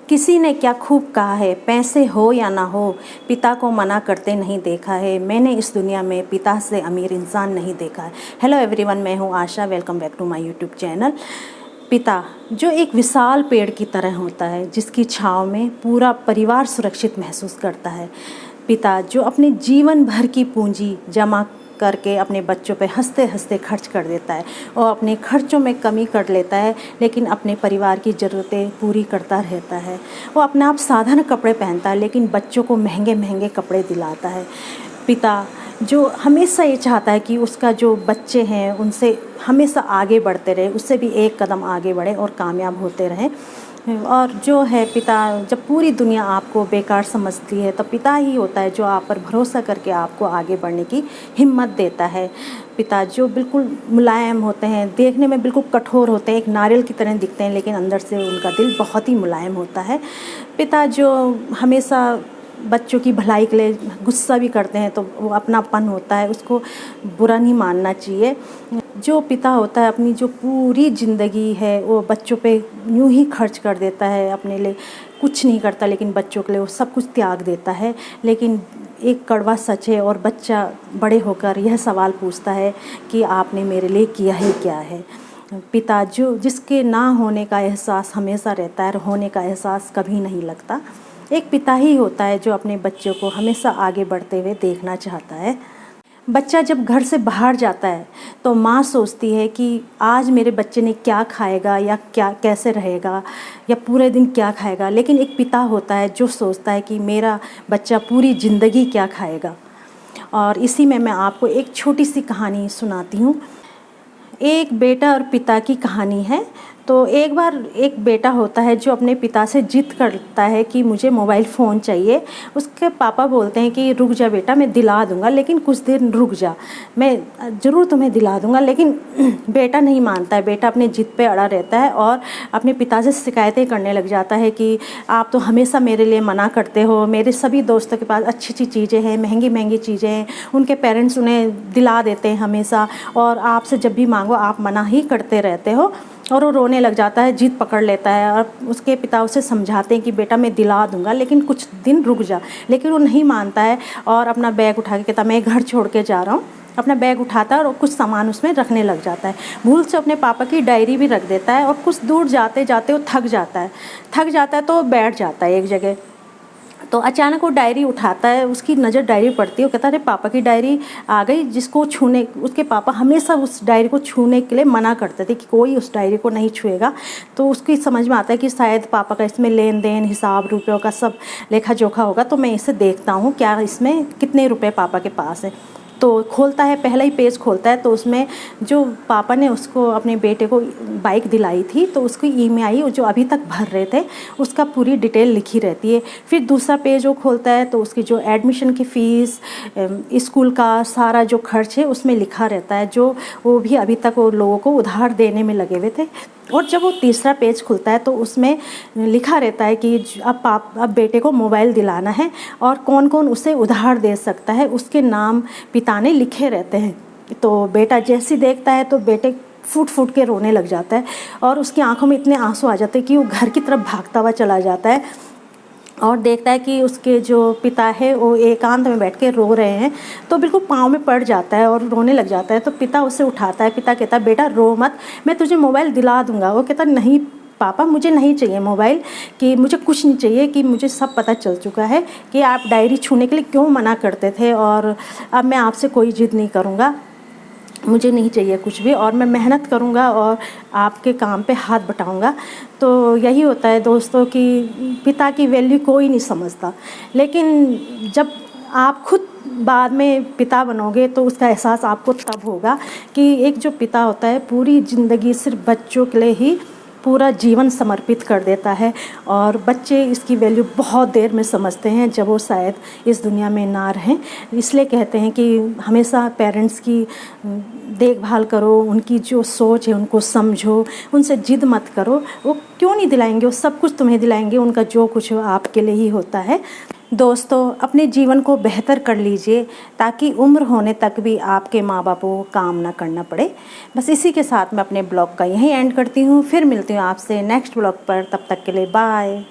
किसी ने क्या खूब कहा है, पैसे हो या ना हो, पिता को मना करते नहीं देखा है। मैंने इस दुनिया में पिता से अमीर इंसान नहीं देखा है। हेलो एवरीवन, मैं हूँ Asha. Welcome back to my YouTube channel. पिता जो एक विशाल पेड़ की तरह होता है, जिसकी छाँव में पूरा परिवार सुरक्षित महसूस करता है। पिता जो अपने जीवन भर की पूंजी जमा करके अपने बच्चों पे हंसते हंसते खर्च कर देता है और अपने खर्चों में कमी कर लेता है, लेकिन अपने परिवार की ज़रूरतें पूरी करता रहता है। वो अपने आप साधारण कपड़े पहनता है, लेकिन बच्चों को महंगे महंगे कपड़े दिलाता है। पिता जो हमेशा ये चाहता है कि उसका जो बच्चे हैं उनसे हमेशा आगे बढ़ते रहे, उससे भी एक कदम आगे बढ़े और कामयाब होते रहें। और जो है पिता, जब पूरी दुनिया आपको बेकार समझती है तो पिता ही होता है जो आप पर भरोसा करके आपको आगे बढ़ने की हिम्मत देता है। पिता जो बिल्कुल मुलायम होते हैं, देखने में बिल्कुल कठोर होते हैं, एक नारियल की तरह दिखते हैं, लेकिन अंदर से उनका दिल बहुत ही मुलायम होता है। पिता जो हमेशा बच्चों की भलाई के लिए गुस्सा भी करते हैं, तो वो अपनापन होता है, उसको बुरा नहीं मानना चाहिए। जो पिता होता है अपनी जो पूरी ज़िंदगी है वो बच्चों पे यूं ही खर्च कर देता है, अपने लिए कुछ नहीं करता, लेकिन बच्चों के लिए वो सब कुछ त्याग देता है। लेकिन एक कड़वा सच है, और बच्चा बड़े होकर यह सवाल पूछता है कि आपने मेरे लिए किया ही क्या है। पिता जो जिसके ना होने का एहसास हमेशा रहता है और होने का एहसास कभी नहीं लगता। एक पिता ही होता है जो अपने बच्चों को हमेशा आगे बढ़ते हुए देखना चाहता है। बच्चा जब घर से बाहर जाता है तो माँ सोचती है कि आज मेरे बच्चे ने क्या खाएगा, या क्या कैसे रहेगा, या पूरे दिन क्या खाएगा। लेकिन एक पिता होता है जो सोचता है कि मेरा बच्चा पूरी ज़िंदगी क्या खाएगा। और इसी में मैं आपको एक छोटी सी कहानी सुनाती हूँ। एक बेटा और पिता की कहानी है। तो एक बार एक बेटा होता है जो अपने पिता से जिद करता है कि मुझे मोबाइल फ़ोन चाहिए। उसके पापा बोलते हैं कि रुक जा बेटा, मैं दिला दूंगा, लेकिन कुछ दिन रुक जा, मैं ज़रूर तुम्हें दिला दूंगा। लेकिन बेटा नहीं मानता है। बेटा अपने जिद पे अड़ा रहता है और अपने पिता से शिकायतें करने लग जाता है कि आप तो हमेशा मेरे लिए मना करते हो, मेरे सभी दोस्तों के पास अच्छी अच्छी चीज़ें हैं, महंगी महंगी चीज़ें हैं, उनके पेरेंट्स उन्हें दिला देते हैं हमेशा, और आपसे जब भी मांगो आप मना ही करते रहते हो। और वो रोने लग जाता है, जिद पकड़ लेता है, और उसके पिता उसे समझाते हैं कि बेटा मैं दिला दूंगा, लेकिन कुछ दिन रुक जा। लेकिन वो नहीं मानता है और अपना बैग उठा के कहता मैं घर छोड़ के जा रहा हूँ। अपना बैग उठाता है और कुछ सामान उसमें रखने लग जाता है। भूल से अपने पापा की डायरी भी रख देता है, और कुछ दूर जाते जाते वो थक जाता है तो बैठ जाता है एक जगह। तो अचानक वो डायरी उठाता है, उसकी नज़र डायरी पड़ती है। वो कहता है अरे पापा की डायरी आ गई, जिसको छूने, उसके पापा हमेशा उस डायरी को छूने के लिए मना करते थे कि कोई उस डायरी को नहीं छुएगा। तो उसकी समझ में आता है कि शायद पापा का इसमें लेन देन, हिसाब, रुपयों का सब लेखा जोखा होगा, तो मैं इसे देखता हूँ क्या इसमें कितने रुपए पापा के पास है। तो खोलता है, पहला ही पेज खोलता है तो उसमें जो पापा ने उसको अपने बेटे को बाइक दिलाई थी, तो उसकी ईएमआई जो अभी तक भर रहे थे उसका पूरी डिटेल लिखी रहती है। फिर दूसरा पेज वो खोलता है तो उसकी जो एडमिशन की फ़ीस, स्कूल का सारा जो खर्च है उसमें लिखा रहता है, जो वो भी अभी तक वो लोगों को उधार देने में लगे हुए थे। और जब वो तीसरा पेज खुलता है तो उसमें लिखा रहता है कि अब बेटे को मोबाइल दिलाना है, और कौन कौन उसे उधार दे सकता है उसके नाम पिता ने लिखे रहते हैं। तो बेटा जैसे देखता है तो बेटे फूट फूट के रोने लग जाता है, और उसकी आंखों में इतने आंसू आ जाते हैं कि वो घर की तरफ भागता हुआ चला जाता है और देखता है कि उसके जो पिता है वो एकांत में बैठ के रो रहे हैं। तो बिल्कुल पाँव में पड़ जाता है और रोने लग जाता है। तो पिता उसे उठाता है। पिता कहता है बेटा रो मत, मैं तुझे मोबाइल दिला दूंगा। वो कहता नहीं पापा, मुझे नहीं चाहिए मोबाइल, कि मुझे कुछ नहीं चाहिए, कि मुझे सब पता चल चुका है कि आप डायरी छूने के लिए क्यों मना करते थे, और अब मैं आपसे कोई जिद नहीं करूँगा, मुझे नहीं चाहिए कुछ भी, और मैं मेहनत करूँगा और आपके काम पे हाथ बटाऊँगा। तो यही होता है दोस्तों कि पिता की वैल्यू कोई नहीं समझता, लेकिन जब आप खुद बाद में पिता बनोगे तो उसका एहसास आपको तब होगा कि एक जो पिता होता है पूरी ज़िंदगी सिर्फ बच्चों के लिए ही पूरा जीवन समर्पित कर देता है, और बच्चे इसकी वैल्यू बहुत देर में समझते हैं जब वो शायद इस दुनिया में ना रहें। इसलिए कहते हैं कि हमेशा पेरेंट्स की देखभाल करो, उनकी जो सोच है उनको समझो, उनसे जिद मत करो। वो क्यों नहीं दिलाएंगे, वो सब कुछ तुम्हें दिलाएंगे, उनका जो कुछ हो आपके लिए ही होता है। दोस्तों अपने जीवन को बेहतर कर लीजिए ताकि उम्र होने तक भी आपके माँ बापों को काम ना करना पड़े। बस इसी के साथ मैं अपने ब्लॉग का यहीं एंड करती हूँ। फिर मिलती हूँ आपसे नेक्स्ट ब्लॉग पर, तब तक के लिए बाय।